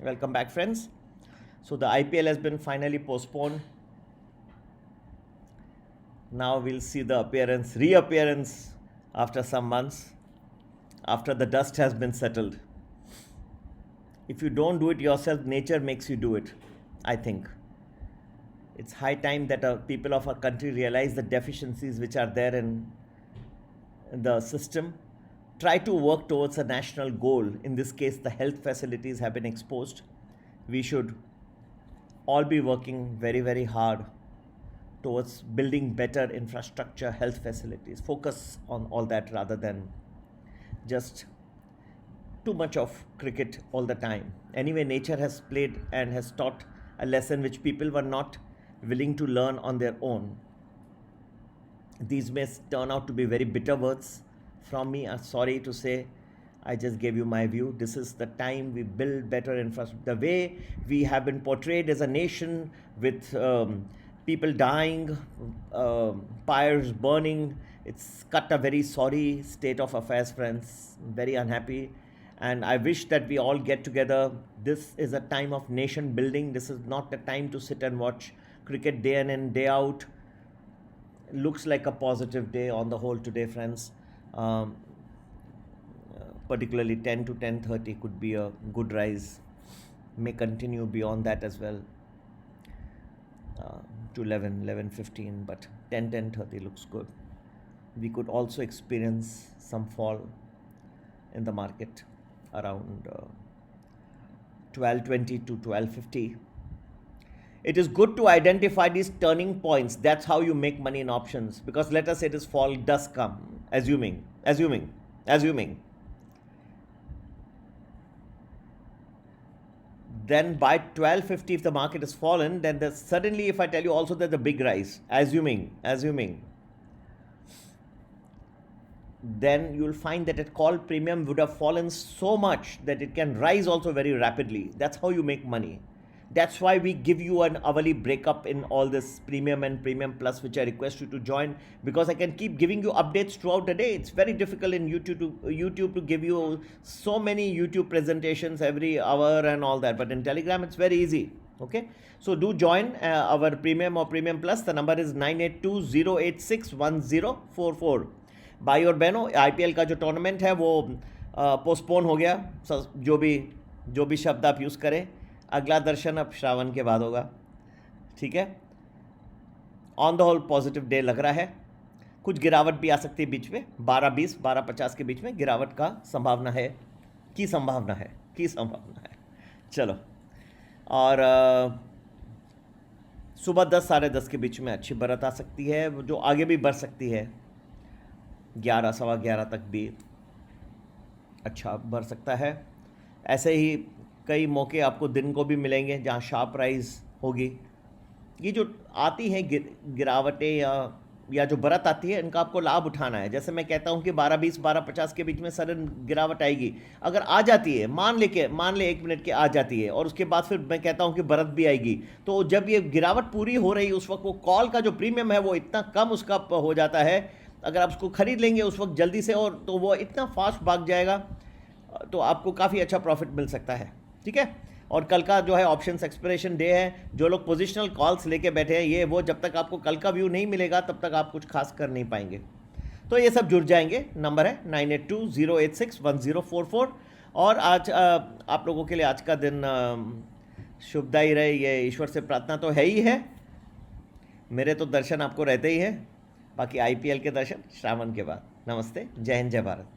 Welcome back, friends. So the IPL has been finally postponed. Now we'll see the reappearance after some months, after the dust has been settled. If you don't do it yourself, nature makes you do it, I think. It's high time that people of our country realize the deficiencies which are there in the system. Try to work towards a national goal. In this case, the health facilities have been exposed. We should all be working very, very hard towards building better infrastructure, health facilities. Focus on all that rather than just too much of cricket all the time. Anyway, nature has played and has taught a lesson which people were not willing to learn on their own. These may turn out to be very bitter words from me. I'm sorry to say, I just gave you my view. This is the time we build better infrastructure. The way we have been portrayed as a nation with people dying, pyres burning, it's cut a very sorry state of affairs, friends. Very unhappy. And I wish that we all get together. This is a time of nation building. This is not a time to sit and watch cricket day in and day out. Looks like a positive day on the whole today, friends. Particularly 10 to 10:30 could be a good rise. May continue beyond that as well, to 11:15, but 10:30 looks good. We could also experience some fall in the market around 12:20 to 12:50. It is good to identify these turning points. That's how you make money in options. Because let us say this fall does come, assuming. Then by 12:50, if the market has fallen, then there's suddenly, if I tell you also there's a big rise, assuming, then you'll find that at call premium would have fallen so much that it can rise also very rapidly. That's how you make money. That's why we give you an hourly breakup in all this premium and premium plus, which I request you to join, because I can keep giving you updates throughout the day. It's very difficult in YouTube to give you so many YouTube presentations every hour and all that, but in Telegram it's very easy. Okay, so do join our premium or premium plus. The number is 9820861044. भाई और बहनों, IPL का जो tournament है वो postpone हो गया. जो भी शब्द आप यूज़ करें, अगला दर्शन अब श्रावण के बाद होगा. ठीक है, on the whole positive day लग रहा है. कुछ गिरावट भी आ सकती है बीच में, 12:20 12:50 के बीच में गिरावट का संभावना है. चलो, और सुबह 10 साढ़े 10 के बीच में अच्छी बरत आ सकती है, जो आगे भी बढ़ सकती है. 11 सवा 11 तक भी अच्छा बढ़ सकता है. ऐसे ही कई मौके आपको दिन को भी मिलेंगे जहाँ शार्प राइज होगी. ये जो आती हैं गिरावटें या जो बरत आती है, इनका आपको लाभ उठाना है. जैसे मैं कहता हूँ कि 12:20 12:50 के बीच में सडन गिरावट आएगी. अगर आ जाती है, मान ले 1 मिनट के आ जाती है, और उसके बाद फिर मैं कहता हूँ कि बरत भी आएगी, तो जब ये गिरावट पूरी हो रही है उस वक्त वो कॉल का जो प्रीमियम है वो इतना कम उसका हो जाता है. अगर आप उसको ख़रीद लेंगे उस वक्त जल्दी से, और तो वो इतना फास्ट भाग जाएगा, तो आपको काफ़ी अच्छा प्रॉफिट मिल सकता है. ठीक है, और कल का जो है ऑप्शंस एक्सपिरेशन डे है. जो लोग पोजिशनल कॉल्स लेके बैठे हैं, ये वो, जब तक आपको कल का व्यू नहीं मिलेगा तब तक आप कुछ खास कर नहीं पाएंगे. तो ये सब जुड़ जाएंगे. नंबर है 9820861044. और आज आप लोगों के लिए आज का दिन शुभदायी रहे, ये ईश्वर से प्रार्थना तो है ही है. मेरे तो दर्शन आपको रहते ही हैं, बाकी IPL के दर्शन श्रावण के बाद. नमस्ते, जय हिंद, जय भारत.